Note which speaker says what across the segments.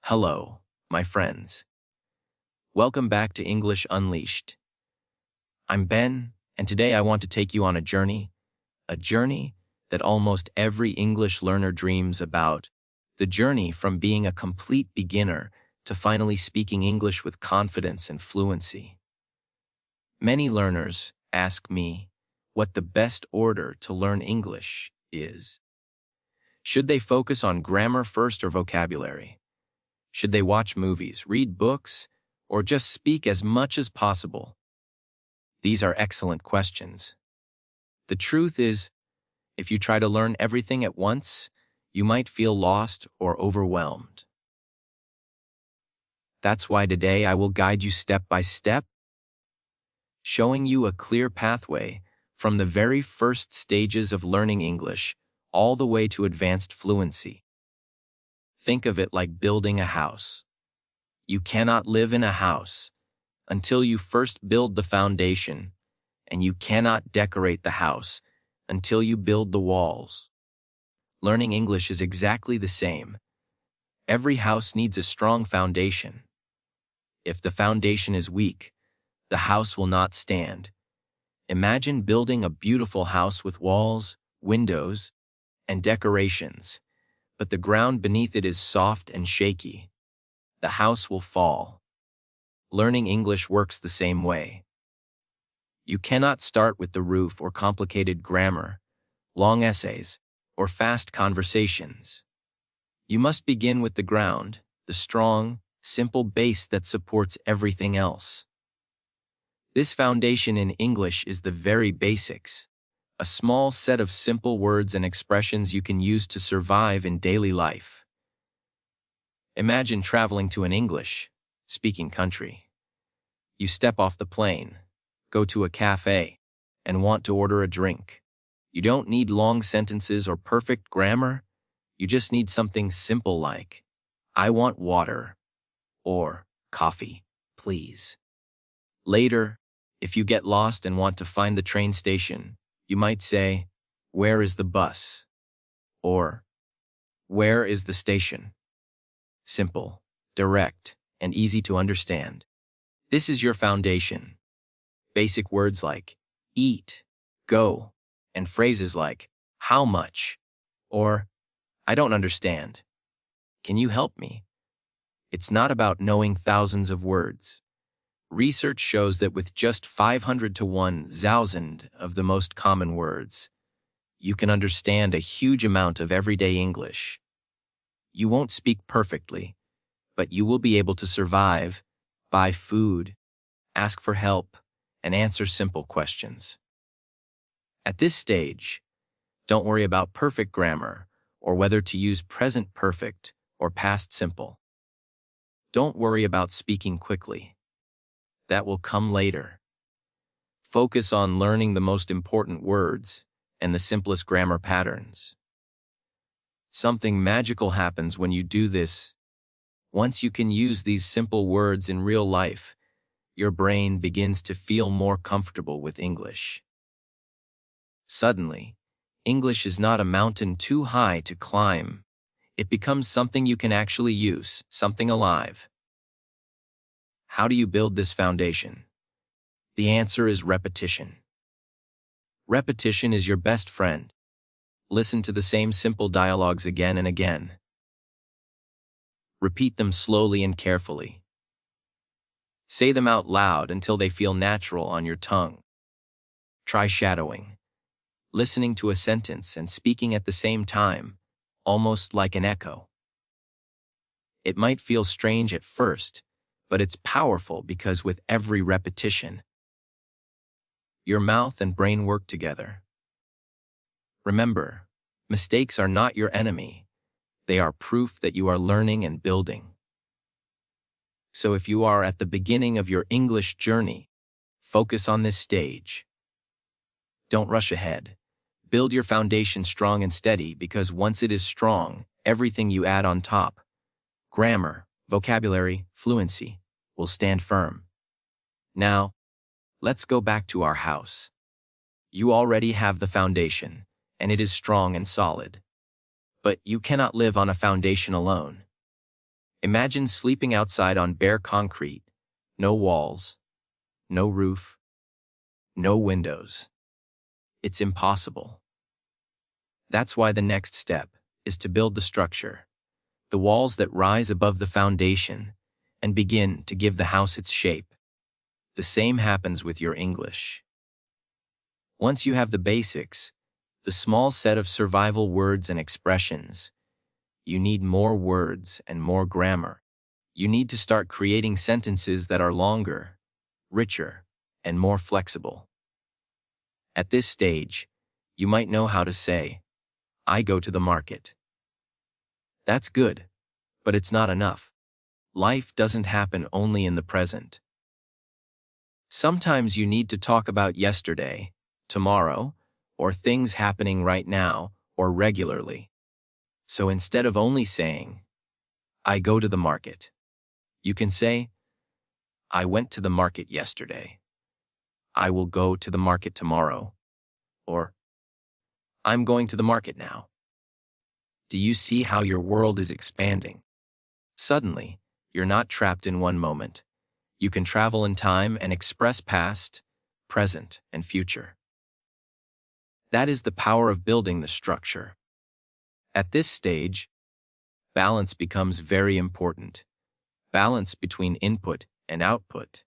Speaker 1: Hello, my friends. Welcome back to English Unleashed. I'm Ben, and today I want to take you on a journey that almost every English learner dreams about, the journey from being a complete beginner to finally speaking English with confidence and fluency. Many learners ask me what the best order to learn English is. Should they focus on grammar first or vocabulary? Should they watch movies, read books, or just speak as much as possible? These are excellent questions. The truth is, if you try to learn everything at once, you might feel lost or overwhelmed. That's why today I will guide you step by step, showing you a clear pathway from the very first stages of learning English all the way to advanced fluency. Think of it like building a house. You cannot live in a house until you first build the foundation, and you cannot decorate the house until you build the walls. Learning English is exactly the same. Every house needs a strong foundation. If the foundation is weak, the house will not stand. Imagine building a beautiful house with walls, windows, and decorations, but the ground beneath it is soft and shaky. The house will fall. Learning English works the same way. You cannot start with the roof or complicated grammar, long essays, or fast conversations. You must begin with the ground, the strong, simple base that supports everything else. This foundation in English is the very basics, a small set of simple words and expressions you can use to survive in daily life. Imagine traveling to an English-speaking country. You step off the plane, go to a cafe, and want to order a drink. You don't need long sentences or perfect grammar. You just need something simple like, "I want water," or "coffee, please." Later, if you get lost and want to find the train station, you might say, "Where is the bus?" or "Where is the station?" Simple, direct, and easy to understand. This is your foundation. Basic words like eat, go, and phrases like how much or I don't understand. Can you help me? It's not about knowing thousands of words. Research shows that with just 500 to 1,000 of the most common words, you can understand a huge amount of everyday English. You won't speak perfectly, but you will be able to survive, buy food, ask for help, and answer simple questions. At this stage, don't worry about perfect grammar or whether to use present perfect or past simple. Don't worry about speaking quickly. That will come later. Focus on learning the most important words and the simplest grammar patterns. Something magical happens when you do this. Once you can use these simple words in real life, your brain begins to feel more comfortable with English. Suddenly, English is not a mountain too high to climb. It becomes something you can actually use, something alive. How do you build this foundation? The answer is repetition. Repetition is your best friend. Listen to the same simple dialogues again and again. Repeat them slowly and carefully. Say them out loud until they feel natural on your tongue. Try shadowing, listening to a sentence and speaking at the same time, almost like an echo. It might feel strange at first, but it's powerful because with every repetition, your mouth and brain work together. Remember, mistakes are not your enemy. They are proof that you are learning and building. So if you are at the beginning of your English journey, focus on this stage. Don't rush ahead. Build your foundation strong and steady because once it is strong, everything you add on top, grammar, vocabulary, fluency, will stand firm. Now, let's go back to our house. You already have the foundation, and it is strong and solid. But you cannot live on a foundation alone. Imagine sleeping outside on bare concrete, no walls, no roof, no windows. It's impossible. That's why the next step is to build the structure, the walls that rise above the foundation, and begin to give the house its shape. The same happens with your English. Once you have the basics, the small set of survival words and expressions, you need more words and more grammar. You need to start creating sentences that are longer, richer, and more flexible. At this stage, you might know how to say, I go to the market. That's good, but it's not enough. Life doesn't happen only in the present. Sometimes you need to talk about yesterday, tomorrow, or things happening right now, or regularly. So instead of only saying, I go to the market, you can say, I went to the market yesterday. I will go to the market tomorrow. Or, I'm going to the market now. Do you see how your world is expanding? Suddenly, you're not trapped in one moment. You can travel in time and express past, present, and future. That is the power of building the structure. At this stage, balance becomes very important. Balance between input and output.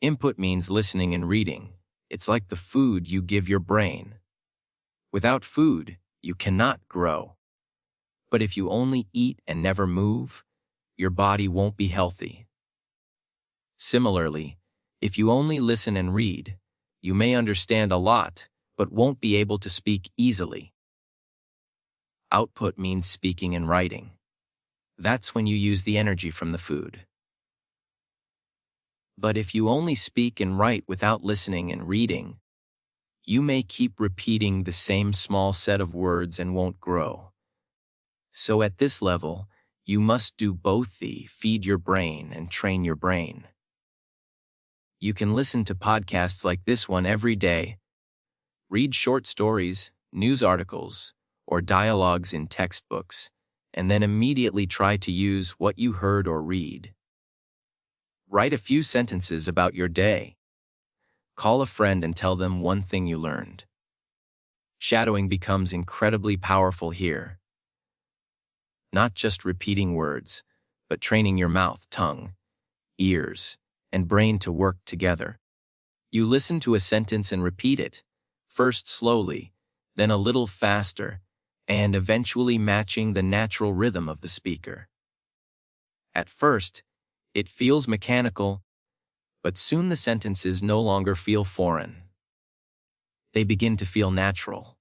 Speaker 1: Input means listening and reading. It's like the food you give your brain. Without food, you cannot grow. But if you only eat and never move, your body won't be healthy. Similarly, if you only listen and read, you may understand a lot, but won't be able to speak easily. Output means speaking and writing. That's when you use the energy from the food. But if you only speak and write without listening and reading, you may keep repeating the same small set of words and won't grow. So at this level, you must do both: the feed your brain and train your brain. You can listen to podcasts like this one every day, read short stories, news articles, or dialogues in textbooks, and then immediately try to use what you heard or read. Write a few sentences about your day. Call a friend and tell them one thing you learned. Shadowing becomes incredibly powerful here. Not just repeating words, but training your mouth, tongue, ears, and brain to work together. You listen to a sentence and repeat it, first slowly, then a little faster, and eventually matching the natural rhythm of the speaker. At first, it feels mechanical, but soon the sentences no longer feel foreign. They begin to feel natural.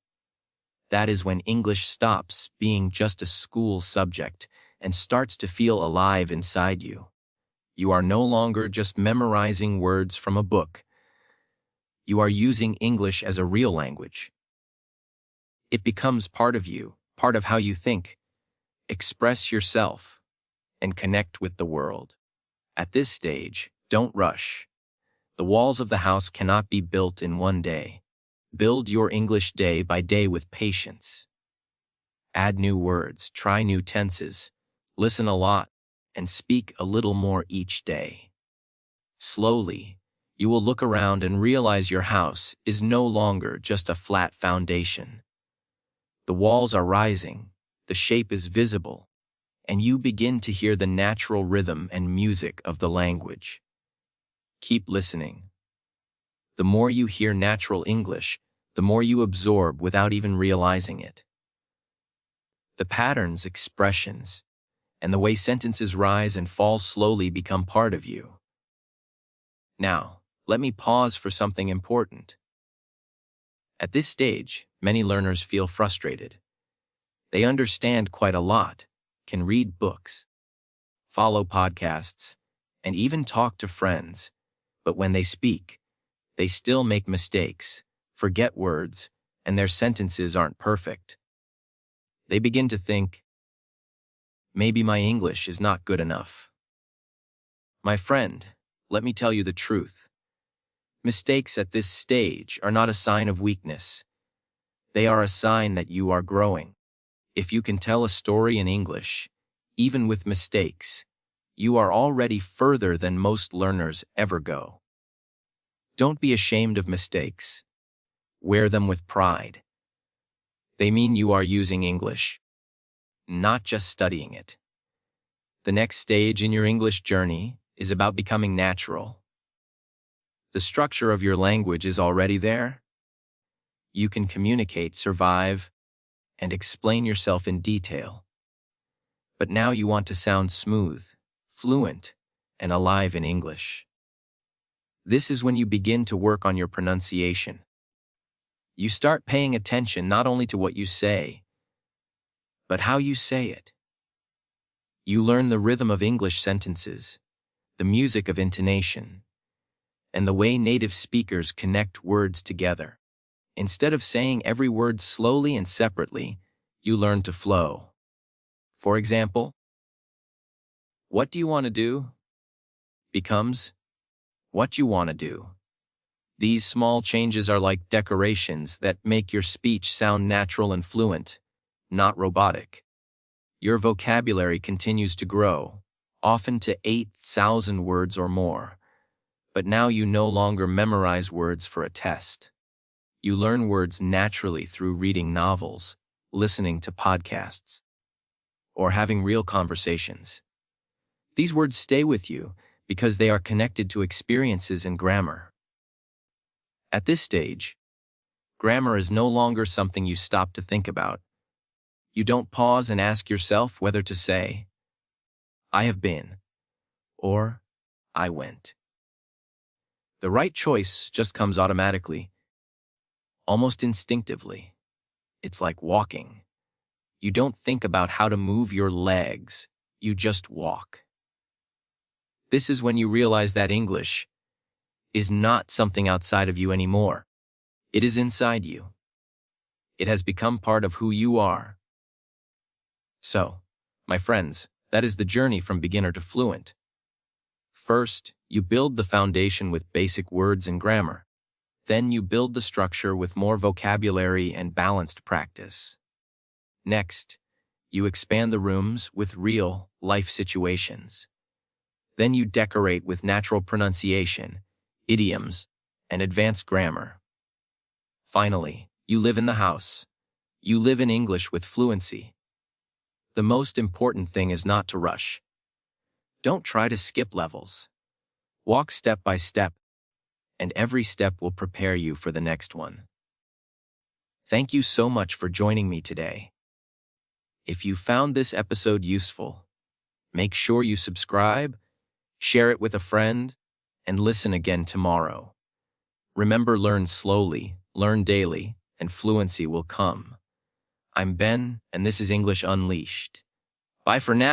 Speaker 1: That is when English stops being just a school subject and starts to feel alive inside you. You are no longer just memorizing words from a book. You are using English as a real language. It becomes part of you, part of how you think, express yourself, and connect with the world. At this stage, don't rush. The walls of the house cannot be built in one day. Build your English day by day with patience. Add new words, try new tenses, listen a lot, and speak a little more each day. Slowly, you will look around and realize your house is no longer just a flat foundation. The walls are rising, the shape is visible, and you begin to hear the natural rhythm and music of the language. Keep listening. The more you hear natural English, the more you absorb without even realizing it. The patterns, expressions, and the way sentences rise and fall slowly become part of you. Now, let me pause for something important. At this stage, many learners feel frustrated. They understand quite a lot, can read books, follow podcasts, and even talk to friends, but when they speak, they still make mistakes, forget words, and their sentences aren't perfect. They begin to think, maybe my English is not good enough. My friend, let me tell you the truth. Mistakes at this stage are not a sign of weakness. They are a sign that you are growing. If you can tell a story in English, even with mistakes, You are already further than most learners ever go. Don't be ashamed of mistakes. Wear them with pride. They mean you are using English, not just studying it. The next stage in your English journey is about becoming natural. The structure of your language is already there. You can communicate, survive, and explain yourself in detail. But now you want to sound smooth, fluent, and alive in English. This is when you begin to work on your pronunciation. You start paying attention not only to what you say, but how you say it. You learn the rhythm of English sentences, the music of intonation, and the way native speakers connect words together. Instead of saying every word slowly and separately, you learn to flow. For example, what do you want to do? Becomes what you want to do. These small changes are like decorations that make your speech sound natural and fluent, not robotic. Your vocabulary continues to grow, often to 8,000 words or more. But now you no longer memorize words for a test. You learn words naturally through reading novels, listening to podcasts, or having real conversations. These words stay with you because they are connected to experiences and grammar. At this stage, grammar is no longer something you stop to think about. You don't pause and ask yourself whether to say, I have been, or I went. The right choice just comes automatically, almost instinctively. It's like walking. You don't think about how to move your legs, you just walk. This is when you realize that English is not something outside of you anymore. It is inside you. It has become part of who you are. So, my friends, that is the journey from beginner to fluent. First, you build the foundation with basic words and grammar. Then you build the structure with more vocabulary and balanced practice. Next, you expand the rooms with real life situations. Then you decorate with natural pronunciation, idioms, and advanced grammar. Finally, you live in the house. You live in English with fluency. The most important thing is not to rush. Don't try to skip levels. Walk step by step, and every step will prepare you for the next one. Thank you so much for joining me today. If you found this episode useful, make sure you subscribe, share it with a friend, and listen again tomorrow. Remember, learn slowly, learn daily, and fluency will come. I'm Ben, and this is English Unleashed. Bye for now.